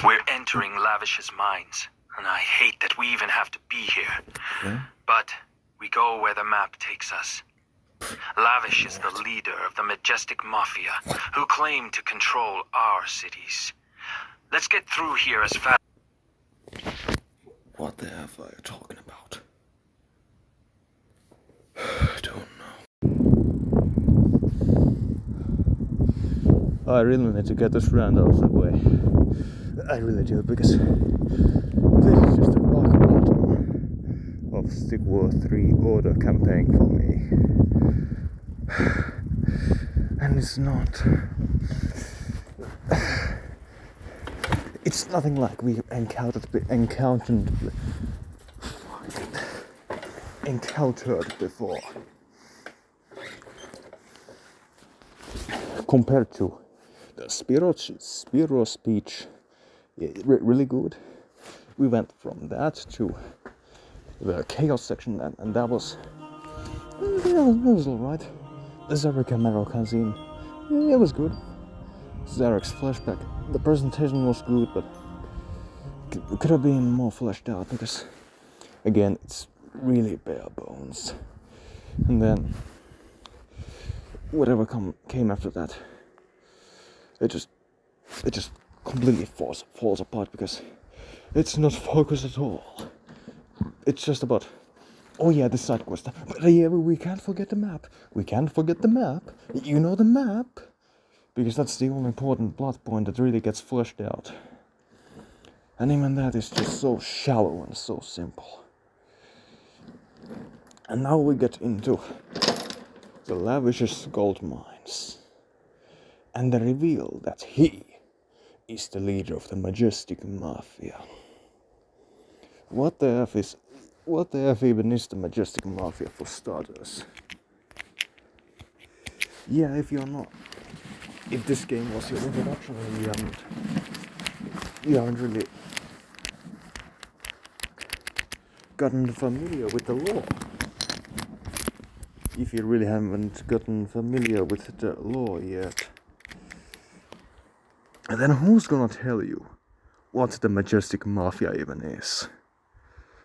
We're entering Lavish's mines, and I hate that we even have to be here. Yeah? But we go where the map takes us. Lavish is the leader of the Majestic Mafia, who claim to control our cities. Let's get through here as fast. What the F are you talking about? I don't know. I really need to get this round out of the way. I really do, because this is just the rock bottom of Stick War 3 order campaign for me. And it's not. It's nothing like we encountered before. Compared to the Spiro speech, yeah, really good. We went from that to the chaos section, and that was alright. The Zarek Camaro cutscene, it was good. Zarek's flashback, the presentation was good, but it could have been more fleshed out, because again, it's really bare bones. And then whatever came after that, it just completely falls apart, because it's not focused at all. It's just about, oh yeah, this side quest, but yeah, we can't forget the map. We can't forget the map. You know the map, because that's the only important plot point that really gets fleshed out. And even that is just so shallow and so simple. And now we get into the Lavish's gold mines, and the reveal that he is the leader of the Majestic Mafia. What the F even is the Majestic Mafia, for starters? Yeah, if this game was your introduction and you haven't really gotten familiar with the law. If you really haven't gotten familiar with the law yet, then who's gonna tell you what the Majestic Mafia even is?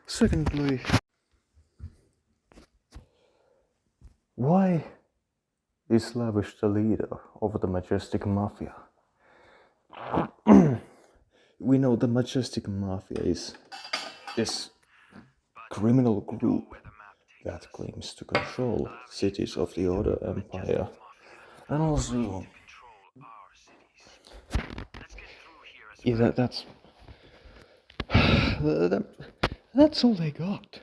Secondly, why is Lavish the leader of the Majestic Mafia? We know the Majestic Mafia is this criminal group that claims to control cities of the Order Empire, and also, yeah, that's all they got.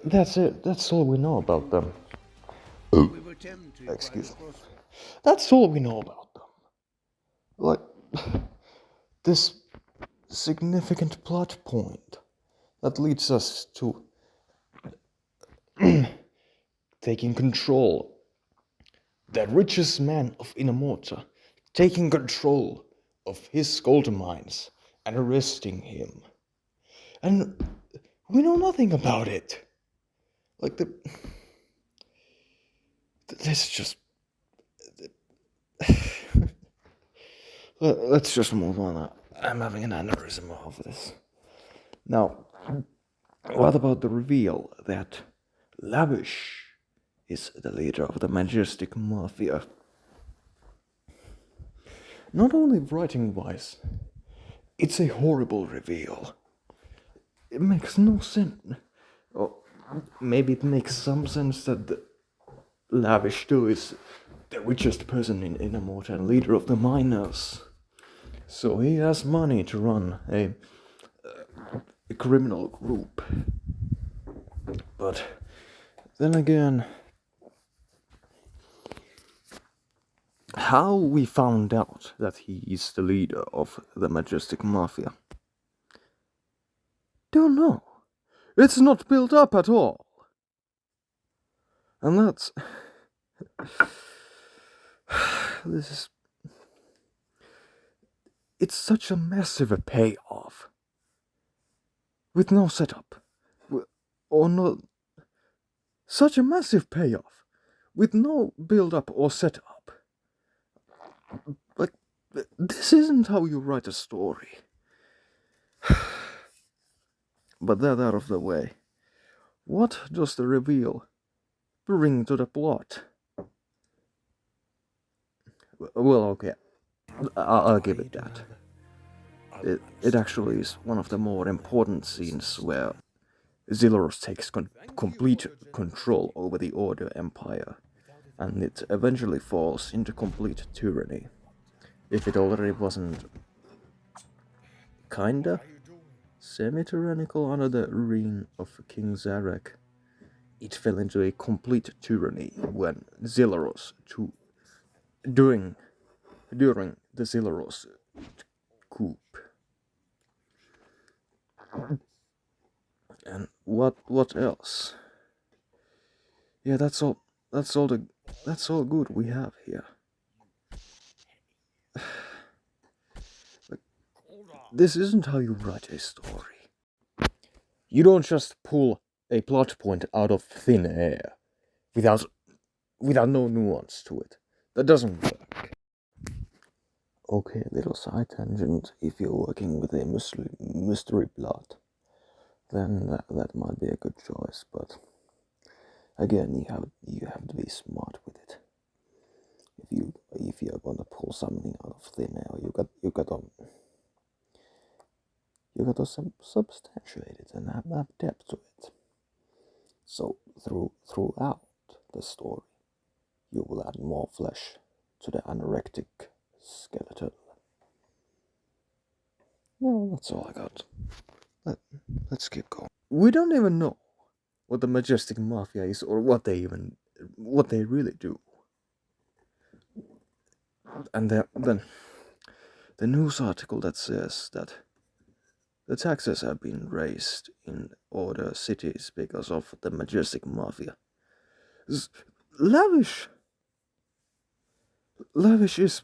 That's it. That's all we know about them. Excuse me. That's all we know about them. Like, this significant plot point that leads us to taking control. The richest man of Inamoto taking control of his gold mines and arresting him. And we know nothing about it. Like, this is just... Let's just move on. I'm having an aneurysm over this. Now, what about the reveal that Lavish is the leader of the Majestic Mafia? Not only writing-wise, it's a horrible reveal. It makes no sense. Or maybe it makes some sense that Lavish too is the richest person in Inamoto and leader of the miners. So he has money to run a criminal group. But then again, how we found out that he is the leader of the Majestic Mafia? Don't know. It's not built up at all. And that's... It's such a massive payoff. With no setup. Or no... Such a massive payoff. with no build-up or setup. Like, this isn't how you write a story. But that out of the way, what does the reveal bring to the plot? Well, okay, I'll give it that. It actually is one of the more important scenes where Zilros takes complete control over the Order Empire, and it eventually falls into complete tyranny. If it already wasn't kinda semi-tyrannical under the reign of King Zarek, it fell into a complete tyranny when Zilros, during the Zilros coup. And what else? Yeah, that's all good we have here. Like, this isn't how you write a story. You don't just pull a plot point out of thin air without no nuance to it. That doesn't work. Okay, little side tangent. If you're working with a mystery plot, then that might be a good choice. But again, you have to be smart with it. If you're gonna pull something out of thin air, you got to substantiate it and have depth to it. So throughout the story, you will add more flesh to the anorectic skeleton. Well, that's all I got. Let's keep going. We don't even know what the Majestic Mafia is or what they really do. And then the news article that says that the taxes have been raised in Order cities because of the Majestic Mafia. Lavish is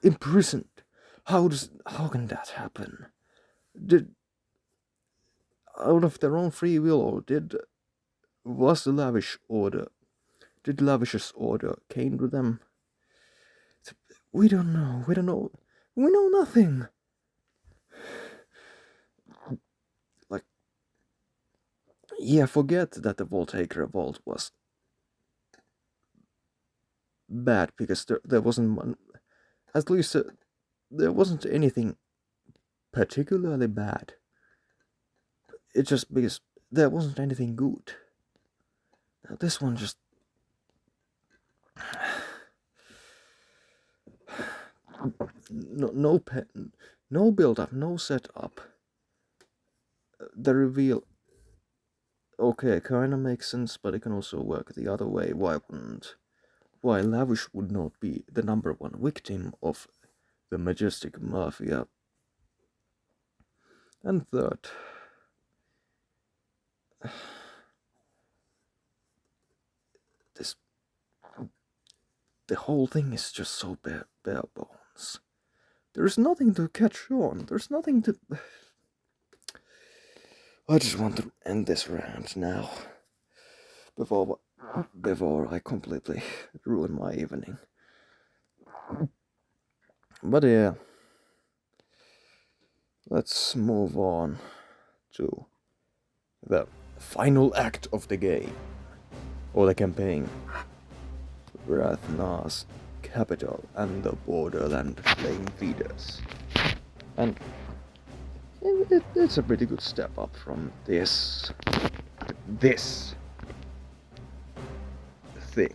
imprisoned. How can that happen? Did out of their own free will, or did Lavish's order came to them? We don't know. We know nothing. Like, yeah, forget that the Voltaic revolt was bad because there wasn't, at least there wasn't anything particularly bad. It's just because there wasn't anything good. Now this one just no build up, no setup. The reveal, okay, kinda makes sense, but it can also work the other way. Why Lavish would not be the number one victim of the Majestic Mafia? And third, the whole thing is just so bare bones. There's nothing to catch on. There's nothing to. I just want to end this rant now, before I completely ruin my evening. But yeah, let's move on to the final act of the game, or the campaign. Rathnar's capital and the borderland flame feeders. And it's a pretty good step up from this thing.